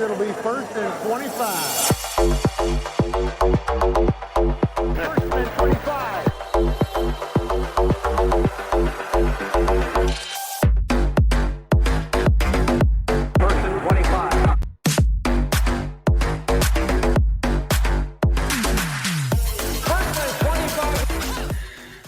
It'll be first and 25. First and 25. First and 25.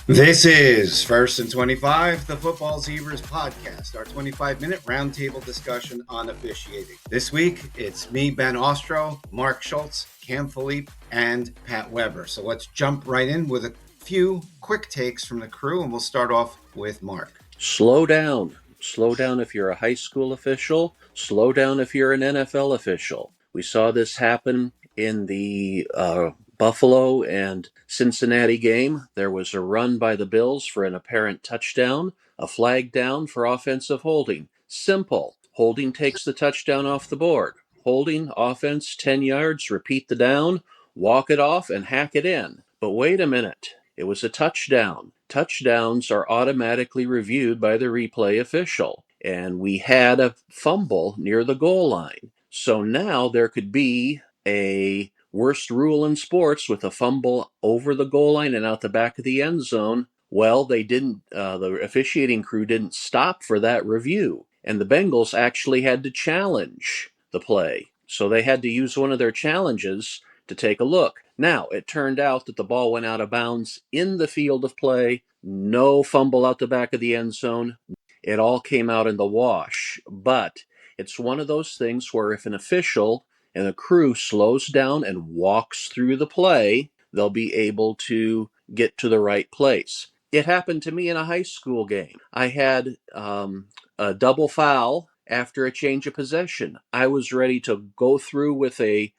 This is First and 25, the Football Zebras podcast, our 25-minute roundtable discussion on officiating. This week, it's me, Ben Austro, Mark Schultz, Cam Filipe, and Pat Weber. So let's jump right in with a few quick takes from the crew, and we'll start off with Mark. Slow down. Slow down if you're a high school official. Slow down if you're an NFL official. We saw this happen in the Buffalo and Cincinnati game. There was a run by the Bills for an apparent touchdown, a flag down for offensive holding. Simple. Holding takes the touchdown off the board. Holding, offense, 10 yards, repeat the down, walk it off, and hack it in. But wait a minute. It was a touchdown. Touchdowns are automatically reviewed by the replay official. And we had a fumble near the goal line. So now there could be a worst rule in sports with a fumble over the goal line and out the back of the end zone. Well, they didn't, the officiating crew didn't stop for that review. And the Bengals actually had to challenge the play. So they had to use one of their challenges to take a look. Now, it turned out that the ball went out of bounds in the field of play. No fumble out the back of the end zone. It all came out in the wash. But it's one of those things where if an official and the crew slows down and walks through the play, they'll be able to get to the right place. It happened to me in a high school game. I had a double foul after a change of possession. I was ready to go through with an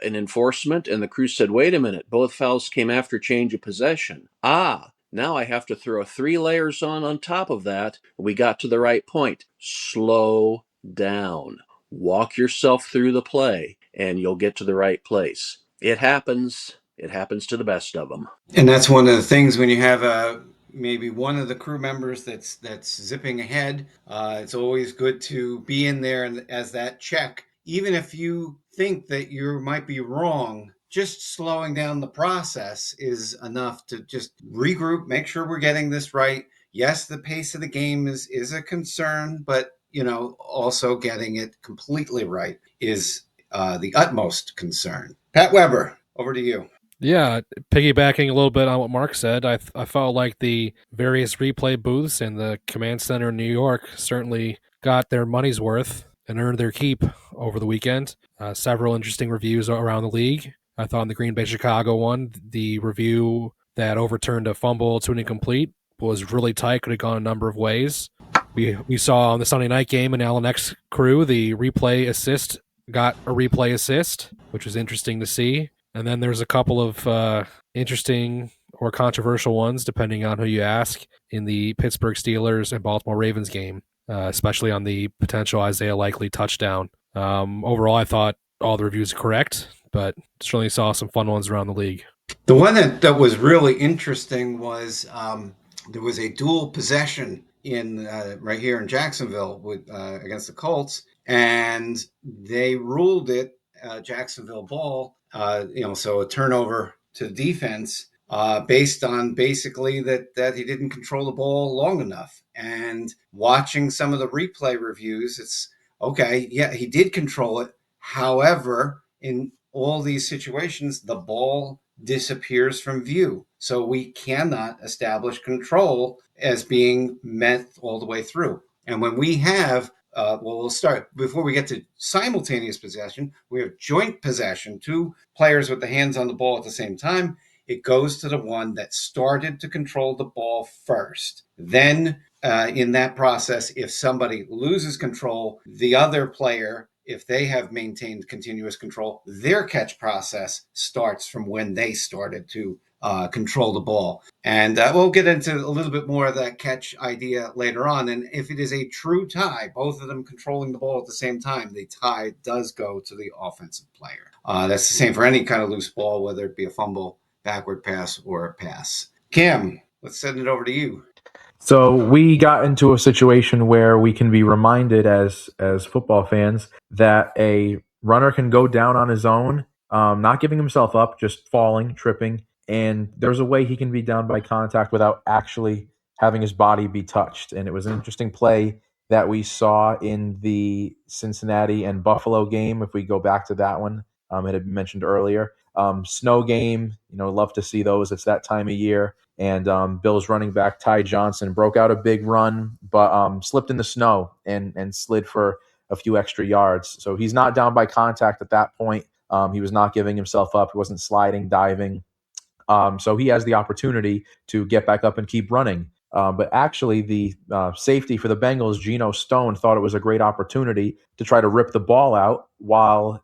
enforcement, and the crew said, wait a minute, both fouls came after change of possession. Now I have to throw 3 layers on top of that. We got to the right point. Slow down. Walk yourself through the play, and you'll get to the right place. It happens. It happens to the best of them. And that's one of the things when you have maybe one of the crew members that's zipping ahead. It's always good to be in there and as that check. Even if you think that you might be wrong, just slowing down the process is enough to just regroup, make sure we're getting this right. Yes, the pace of the game is a concern, but also getting it completely right is the utmost concern. Pat Weber, over to you. Yeah, piggybacking a little bit on what Mark said, I felt like the various replay booths in the command center in New York certainly got their money's worth and earned their keep over the weekend. Several interesting reviews around the league. I thought in the Green Bay Chicago one, the review that overturned a fumble to an incomplete was really tight, could have gone a number of ways. We saw on the Sunday night game in Alan X crew, the replay assist got a replay assist, which was interesting to see. And then there's a couple of interesting or controversial ones, depending on who you ask, in the Pittsburgh Steelers and Baltimore Ravens game, especially on the potential Isaiah Likely touchdown. Overall, I thought all the reviews are correct, but certainly saw some fun ones around the league. The one that was really interesting was there was a dual possession in right here in Jacksonville with against the Colts, and they ruled it Jacksonville ball. So a turnover to the defense based on basically that he didn't control the ball long enough. And watching some of the replay reviews, it's okay. Yeah, he did control it. However, in all these situations, the ball disappears from view. So we cannot establish control as being met all the way through. And when we have we'll start before we get to simultaneous possession. We have joint possession, 2 players with the hands on the ball at the same time. It goes to the one that started to control the ball first. Then in that process, if somebody loses control, the other player, if they have maintained continuous control, their catch process starts from when they started to control the ball. And we'll get into a little bit more of that catch idea later on. And if it is a true tie, both of them controlling the ball at the same time, the tie does go to the offensive player. That's the same for any kind of loose ball, whether it be a fumble, backward pass, or a pass. Cam, let's send it over to you. So we got into a situation where we can be reminded as football fans that a runner can go down on his own, not giving himself up, just falling, tripping, and there's a way he can be down by contact without actually having his body be touched. And it was an interesting play that we saw in the Cincinnati and Buffalo game. If we go back to that one, it had been mentioned earlier. Snow game, love to see those. It's that time of year. And Bills running back Ty Johnson broke out a big run, but slipped in the snow and slid for a few extra yards. So he's not down by contact at that point. He was not giving himself up. He wasn't sliding, diving. So he has the opportunity to get back up and keep running. But actually, the safety for the Bengals, Geno Stone, thought it was a great opportunity to try to rip the ball out while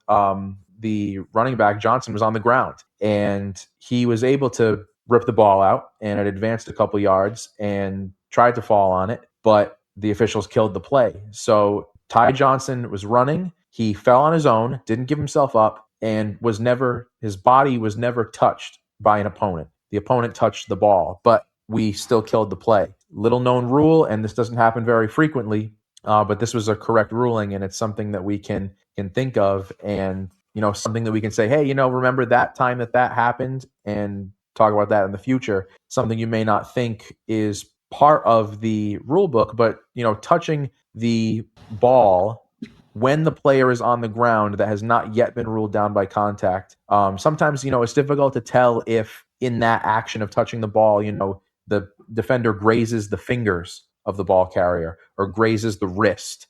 the running back Johnson was on the ground. And he was able to rip the ball out, and it advanced a couple yards and tried to fall on it, but the officials killed the play. So Ty Johnson was running. He fell on his own, didn't give himself up, and his body was never touched by an opponent. The opponent touched the ball, but we still killed the play. Little known rule, and this doesn't happen very frequently, but this was a correct ruling, and it's something that we can think of, and something that we can say, hey, remember that time that happened, and talk about that in the future. Something you may not think is part of the rule book, but touching the ball when the player is on the ground that has not yet been ruled down by contact. Sometimes it's difficult to tell if in that action of touching the ball, the defender grazes the fingers of the ball carrier or grazes the wrist.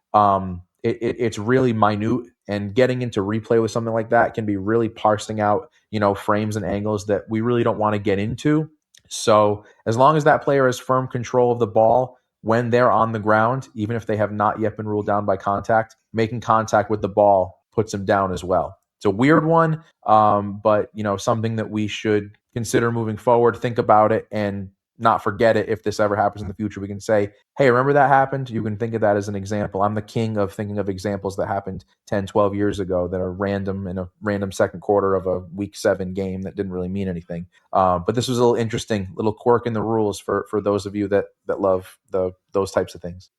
It's really minute, and getting into replay with something like that can be really parsing out frames and angles that we really don't want to get into. So as long as that player has firm control of the ball when they're on the ground, even if they have not yet been ruled down by contact, making contact with the ball puts them down as well. It's a weird one, but something that we should consider moving forward, think about it, and not forget it. If this ever happens in the future, we can say, hey, remember that happened? You can think of that as an example. I'm the king of thinking of examples that happened 10, 12 years ago that are random in a random second quarter of a week 7 game that didn't really mean anything. But this was a little interesting, little quirk in the rules for those of you that love those types of things.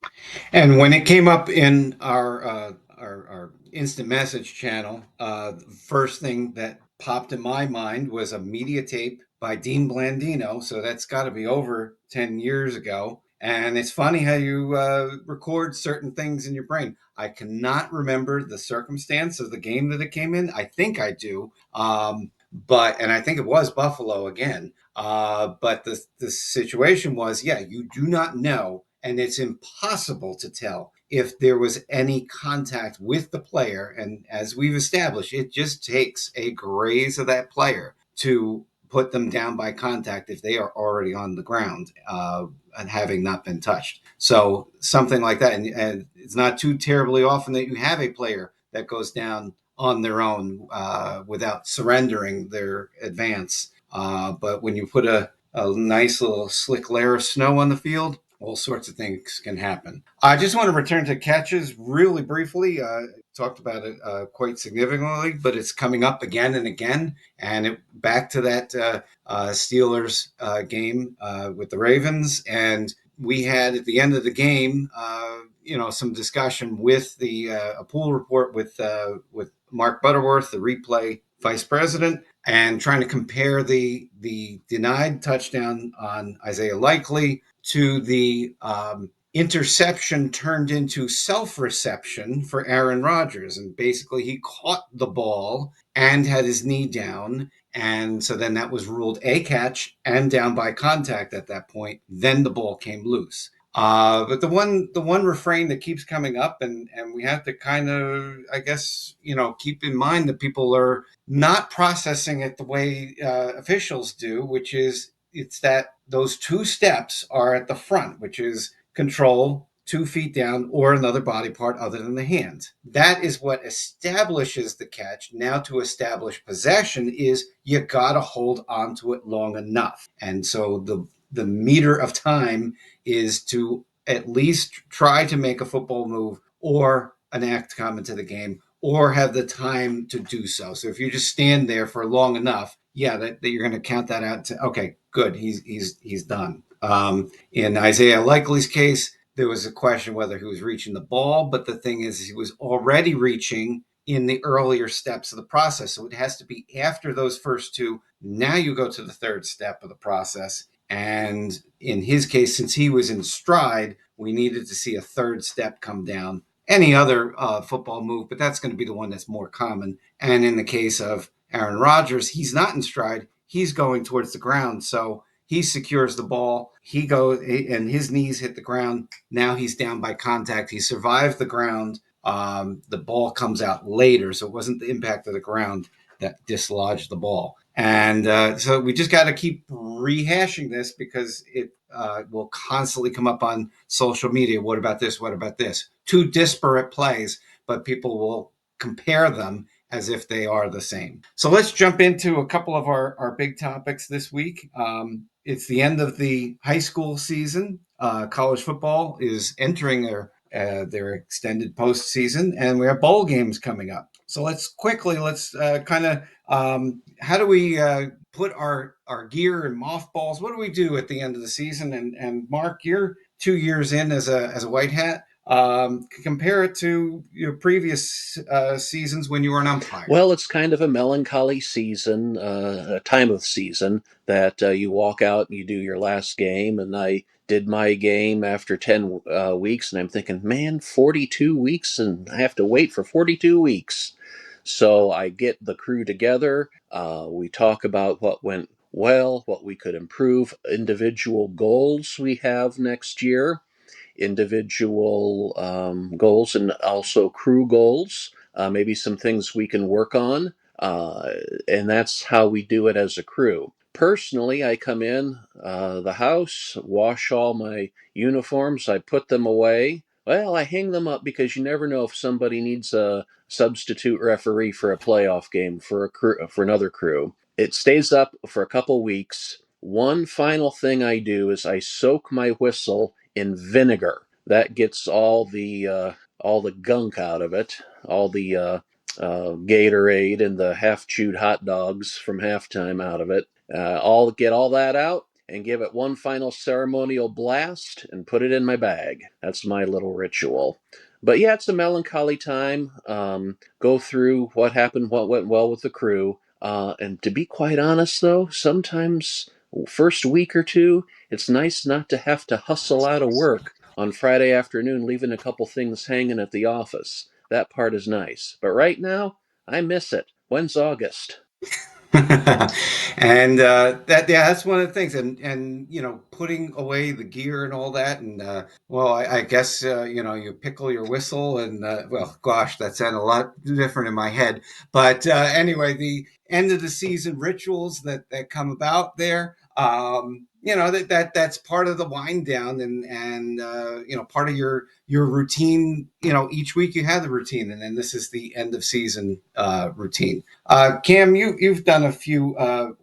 And when it came up in our instant message channel, the first thing that popped in my mind was a media tape by Dean Blandino. So that's got to be over 10 years ago. And it's funny how you record certain things in your brain. I cannot remember the circumstance of the game that it came in. I think I do. And I think it was Buffalo again. But the situation was, you do not know, and it's impossible to tell if there was any contact with the player. And as we've established, it just takes a graze of that player to put them down by contact if they are already on the ground and having not been touched. So something like that. And it's not too terribly often that you have a player that goes down on their own without surrendering their advance. But when you put a nice little slick layer of snow on the field, all sorts of things can happen. I just want to return to catches really briefly. Talked about it quite significantly, but it's coming up again and again. And back to that Steelers game with the Ravens. And we had at the end of the game, some discussion with a pool report with Mark Butterworth, the replay vice president, and trying to compare the denied touchdown on Isaiah Likely to the interception turned into self-reception for Aaron Rodgers. And basically he caught the ball and had his knee down. And so then that was ruled a catch and down by contact at that point. Then the ball came loose. But the one refrain that keeps coming up, and we have to kind of, I guess, keep in mind that people are not processing it the way officials do, which is it's that those 2 steps are at the front, which is control, 2 feet down, or another body part other than the hand. That is what establishes the catch. Now to establish possession is you got to hold on to it long enough. And so the meter of time is to at least try to make a football move or an act come into the game or have the time to do so. So if you just stand there for long enough, that you're going to count that out to, okay, good, he's done. In Isaiah Likely's case, there was a question whether he was reaching the ball, but the thing is he was already reaching in the earlier steps of the process. So it has to be after those first two. Now you go to the third step of the process. And in his case, since he was in stride, we needed to see a third step come down. Any other football move, but that's going to be the one that's more common. And in the case of Aaron Rodgers, he's not in stride. He's going towards the ground. So he secures the ball. He goes, and his knees hit the ground. Now he's down by contact. He survived the ground. The ball comes out later, so it wasn't the impact of the ground that dislodged the ball. And so we just got to keep rehashing this because it will constantly come up on social media. What about this? What about this? Two disparate plays, but people will compare them as if they are the same. So let's jump into a couple of our big topics this week. It's the end of the high school season. College football is entering their extended postseason, and we have bowl games coming up. So let's kind of how do we put our gear in mothballs? What do we do at the end of the season? And Mark, you're 2 years in as a white hat. Compare it to your previous seasons when you were an umpire. Well, it's kind of a melancholy season, a time of season that you walk out and you do your last game. And I did my game after 10 weeks, and I'm thinking, man, 42 weeks, and I have to wait for 42 weeks. So I get the crew together. We talk about what went well, what we could improve, individual goals we have next year, individual goals, and also crew goals. Maybe some things we can work on. And that's how we do it as a crew. Personally, I come in the house, wash all my uniforms, I put them away. Well, I hang them up because you never know if somebody needs a substitute referee for a playoff game for another crew. It stays up for a couple weeks. One final thing I do is I soak my whistle in vinegar. That gets all the gunk out of it, all the Gatorade and the half-chewed hot dogs from halftime out of it. I'll get all that out and give it one final ceremonial blast and put it in my bag. That's my little ritual. But yeah, it's a melancholy time. Go through what happened, what went well with the crew. And to be quite honest, though, sometimes first week or two, it's nice not to have to hustle out of work on Friday afternoon, leaving a couple things hanging at the office. That part is nice. But right now, I miss it. When's August? And that's one of the things, and putting away the gear and all that, and I guess you pickle your whistle, and well, gosh, that sounded a lot different in my head. But anyway, the end of the season rituals that come about there. That's part of the wind down, and part of your routine. Each week you have the routine, and then this is the end of season routine. Cam, you've done a few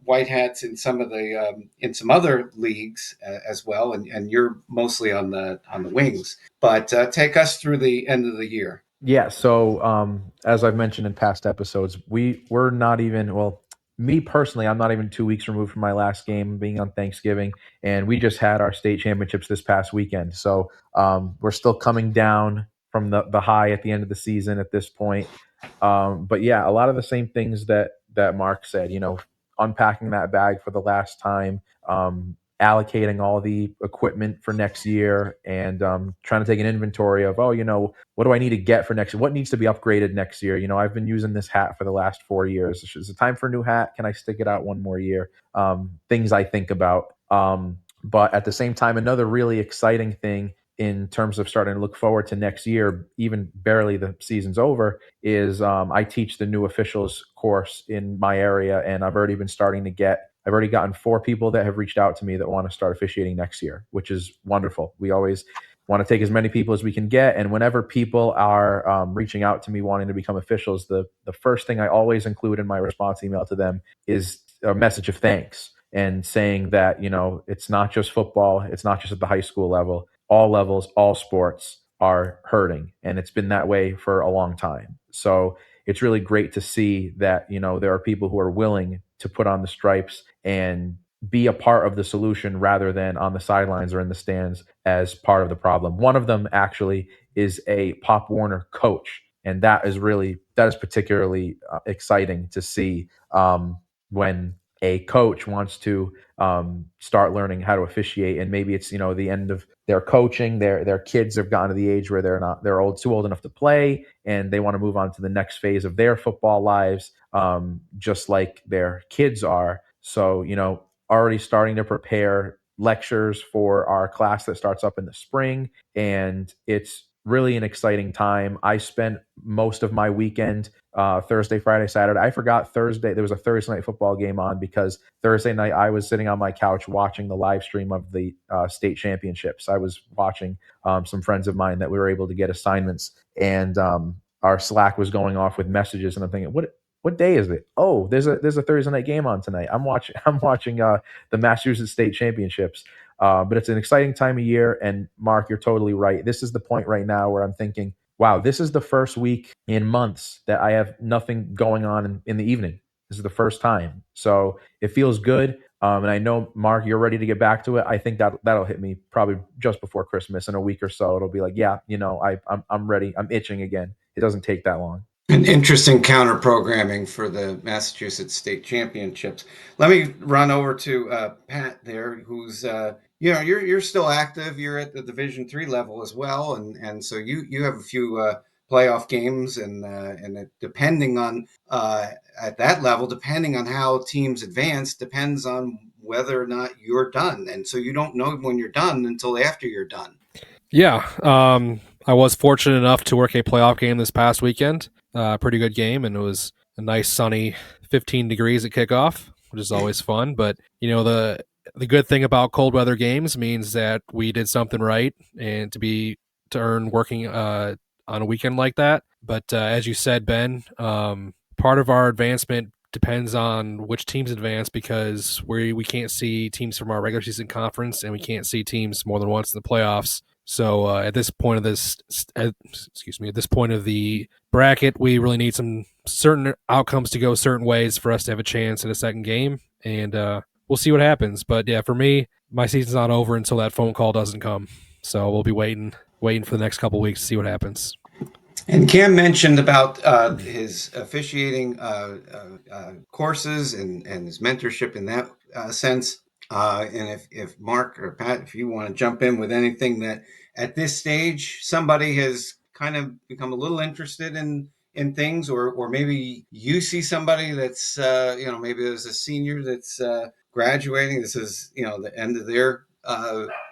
white hats in some of the in some other leagues as well, and you're mostly on the wings. But take us through the end of the year. Yeah. So as I've mentioned in past episodes, we're not even, well, me personally, I'm not even 2 weeks removed from my last game being on Thanksgiving, and we just had our state championships this past weekend. So we're still coming down from the high at the end of the season at this point. But yeah, a lot of the same things that Mark said, unpacking that bag for the last time, allocating all the equipment for next year, and trying to take an inventory of, what do I need to get for next year? What needs to be upgraded next year? I've been using this hat for the last 4 years. Is it time for a new hat? Can I stick it out one more year? Things I think about. But at the same time, another really exciting thing in terms of starting to look forward to next year, even barely the season's over, is I teach the new officials course in my area, and I've already gotten 4 people that have reached out to me that want to start officiating next year, which is wonderful. We always want to take as many people as we can get. And whenever people are reaching out to me wanting to become officials, the first thing I always include in my response email to them is a message of thanks and saying that, it's not just football. It's not just at the high school level. All levels, all sports are hurting. And it's been that way for a long time. So it's really great to see that, there are people who are willing to put on the stripes and be a part of the solution rather than on the sidelines or in the stands as part of the problem. One of them actually is a Pop Warner coach, and that is really that is particularly exciting to see when a coach wants to start learning how to officiate, and maybe it's the end of their coaching. Their kids have gotten to the age where they're too old enough to play, and they want to move on to the next phase of their football lives, just like their kids are. So already starting to prepare lectures for our class that starts up in the spring, and it's really an exciting time. I spent most of my weekend, Thursday, Friday, Saturday. I forgot Thursday. There was a Thursday night football game on because Thursday night I was sitting on my couch watching the live stream of the state championships. I was watching some friends of mine that we were able to get assignments, and our Slack was going off with messages, and I'm thinking, what day is it? Oh, there's a Thursday night game on tonight. I'm watching the Massachusetts State Championships. But it's an exciting time of year. And Mark, you're totally right. This is the point right now where I'm thinking, wow, this is the first week in months that I have nothing going on in the evening. This is the first time. So it feels good. And I know, Mark, you're ready to get back to it. I think that'll hit me probably just before Christmas. In a week or so, it'll be like, yeah, I'm ready. I'm itching again. It doesn't take that long. An interesting counter programming for the Massachusetts State Championships. Let me run over to Pat there, who's you're still active. You're at the Division III level as well, and so you have a few playoff games, and depending on at that level, depending on how teams advance, depends on whether or not you're done, and so you don't know when you're done until after you're done. Yeah, I was fortunate enough to work a playoff game this past weekend. Pretty good game, and it was a nice sunny 15 degrees at kickoff, which is always fun. But the good thing about cold weather games means that we did something right, and to earn working on a weekend like that. But as you said, Ben, part of our advancement depends on which teams advance, because we can't see teams from our regular season conference, and we can't see teams more than once in the playoffs. So at this point of the bracket, we really need some certain outcomes to go certain ways for us to have a chance at a second game, and we'll see what happens. But yeah, for me, my season's not over until that phone call doesn't come. So we'll be waiting for the next couple of weeks to see what happens. And Cam mentioned about his officiating courses and his mentorship in that sense. And if Mark or Pat, if you want to jump in with anything that at this stage somebody has kind of become a little interested in things, or maybe you see somebody that's maybe there's a senior that's graduating. This is the end of their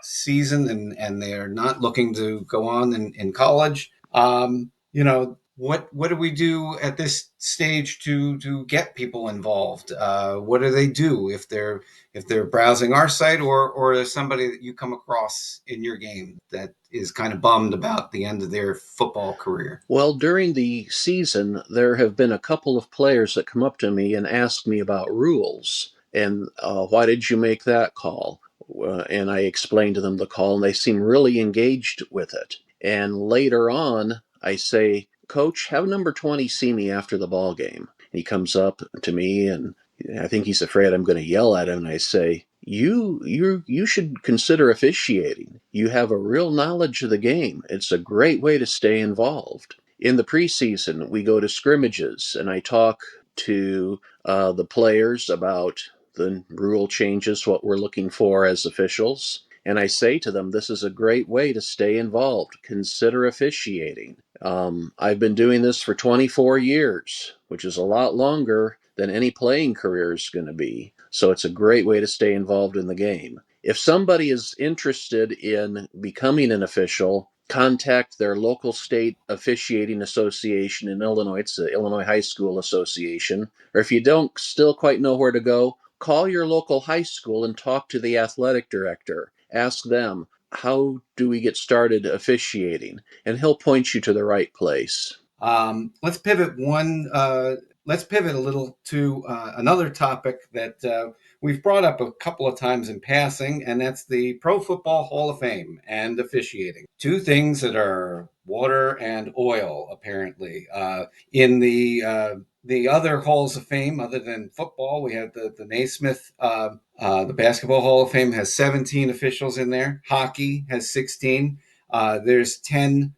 season, and they're not looking to go on in college. What do we do at this stage to get people involved? What do they do if they're browsing our site, or there's somebody that you come across in your game that is kind of bummed about the end of their football career? Well, during the season, there have been a couple of players that come up to me and ask me about rules. And why did you make that call? And I explained to them the call, and they seem really engaged with it. And later on, I say, Coach, have number 20 see me after the ball game. And he comes up to me, and I think he's afraid I'm going to yell at him. And I say, you should consider officiating. You have a real knowledge of the game. It's a great way to stay involved. In the preseason, we go to scrimmages, and I talk to the players about the rule changes, what we're looking for as officials. And I say to them, this is a great way to stay involved. Consider officiating. I've been doing this for 24 years, which is a lot longer than any playing career is going to be. So it's a great way to stay involved in the game. If somebody is interested in becoming an official, contact their local state officiating association in Illinois. It's the Illinois High School Association. Or if you don't still quite know where to go, call your local high school and talk to the athletic director. Ask them, how do we get started officiating? And he'll point you to the right place. Let's pivot a little to another topic that we've brought up a couple of times in passing, and that's the Pro Football Hall of Fame and officiating. Two things that are water and oil, apparently. In the other halls of fame, other than football, we have the Naismith. The Basketball Hall of Fame has 17 officials in there. Hockey has 16. There's 10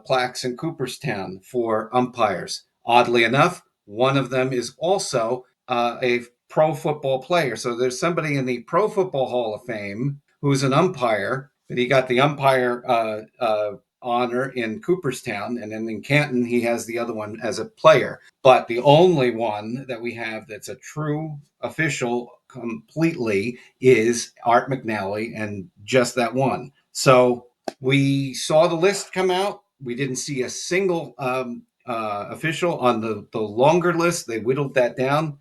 plaques in Cooperstown for umpires. Oddly enough, one of them is also a pro football player. So there's somebody in the Pro Football Hall of Fame who's an umpire, but he got the umpire honor in Cooperstown, and then in Canton he has the other one as a player. But the only one that we have that's a true official completely is Art McNally, and just that one. So we saw the list come out. We didn't see a single official on the longer list. They whittled that down.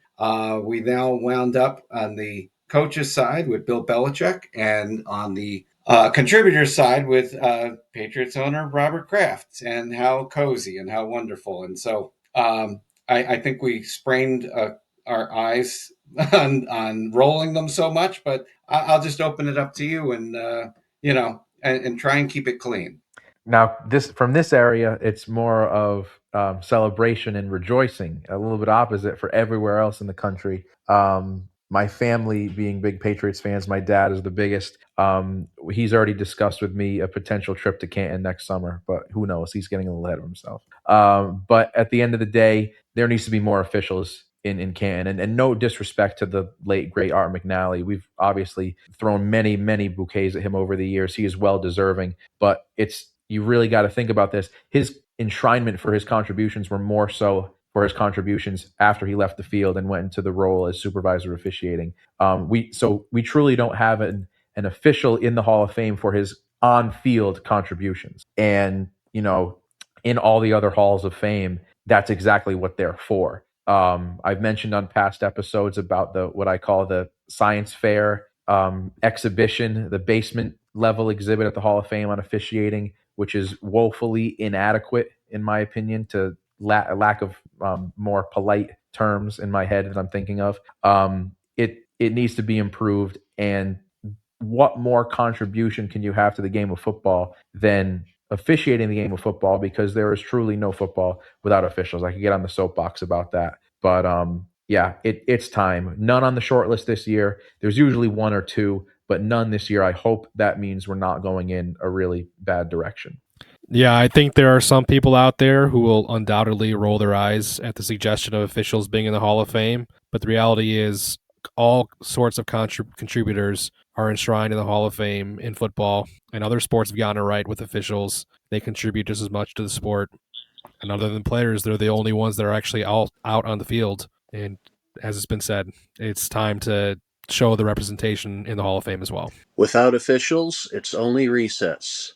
We now wound up on the coaches side with Bill Belichick, and on the contributors side with Patriots owner Robert Kraft, and how cozy and how wonderful. And so I think we sprained our eyes on rolling them so much, but I'll just open it up to you, and and try and keep it clean. Now, from this area, it's more of celebration and rejoicing. A little bit opposite for everywhere else in the country. My family being big Patriots fans, my dad is the biggest. He's already discussed with me a potential trip to Canton next summer, but who knows? He's getting a little ahead of himself. But at the end of the day, there needs to be more officials in Canton. And no disrespect to the late, great Art McNally. We've obviously thrown many, many bouquets at him over the years. He is well deserving, but you really got to think about this. His enshrinement for his contributions were more so for his contributions after he left the field and went into the role as supervisor officiating. We truly don't have an official in the Hall of Fame for his on-field contributions. And, in all the other halls of fame, that's exactly what they're for. I've mentioned on past episodes about what I call the science fair exhibition, the basement level exhibit at the Hall of Fame on officiating, which is woefully inadequate, in my opinion, to lack of more polite terms in my head that I'm thinking of. It needs to be improved. And what more contribution can you have to the game of football than officiating the game of football? Because there is truly no football without officials. I could get on the soapbox about that. But it's time. None on the short list this year. There's usually one or two, but none this year. I hope that means we're not going in a really bad direction. Yeah, I think there are some people out there who will undoubtedly roll their eyes at the suggestion of officials being in the Hall of Fame, but the reality is all sorts of contributors are enshrined in the Hall of Fame in football, and other sports have gotten it right with officials. They contribute just as much to the sport. And other than players, they're the only ones that are actually all out on the field. And as it's been said, it's time to show the representation in the Hall of Fame as well. Without officials, it's only recess.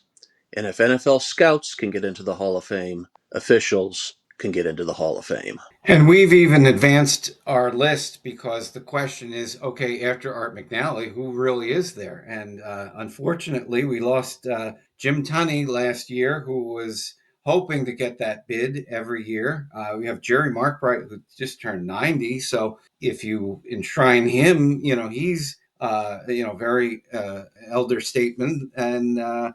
And if NFL scouts can get into the Hall of Fame, officials can get into the Hall of Fame. And we've even advanced our list because the question is, okay, after Art McNally, who really is there? And unfortunately, we lost Jim Tunney last year, who was hoping to get that bid every year. We have Jerry Markbright, who just turned 90. So if you enshrine him, he's very elder statesman, and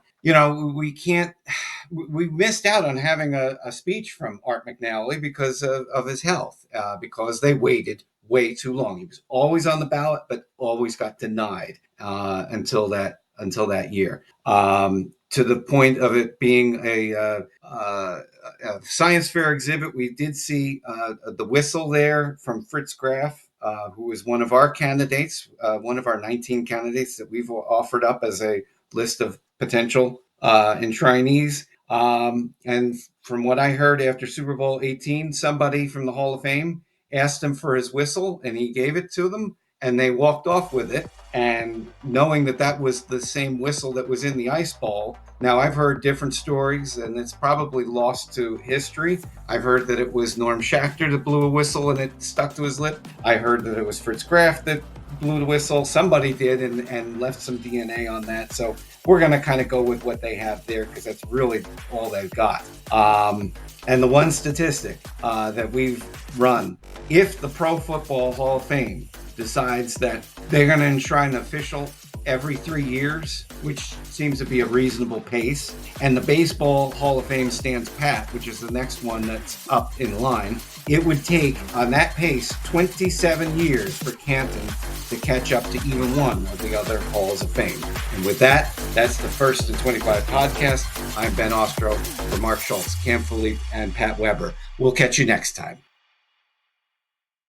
we missed out on having a speech from Art McNally because of his health, because they waited way too long. He was always on the ballot, but always got denied until that year. To the point of it being a science fair exhibit, we did see the whistle there from Fritz Graf, who is one of our candidates, one of our 19 candidates that we've offered up as a list of potential enshrinees. And from what I heard after Super Bowl 18, somebody from the Hall of Fame asked him for his whistle, and he gave it to them, and they walked off with it. And knowing that was the same whistle that was in the ice ball. Now, I've heard different stories, and it's probably lost to history. I've heard that it was Norm Schachter that blew a whistle and it stuck to his lip. I heard that it was Fritz Graf that blew the whistle. Somebody did and left some DNA on that. So we're going to kind of go with what they have there because that's really all they've got. And the one statistic that we've run, if the Pro Football Hall of Fame decides that they're going to enshrine an official every 3 years, which seems to be a reasonable pace, and the Baseball Hall of Fame stands pat, which is the next one that's up in line, it would take, on that pace, 27 years for Canton to catch up to even one of the other Halls of Fame. And with that, that's the First and 25 podcast. I'm Ben Austro for Mark Schultz, Cam Filipe, and Pat Weber. We'll catch you next time.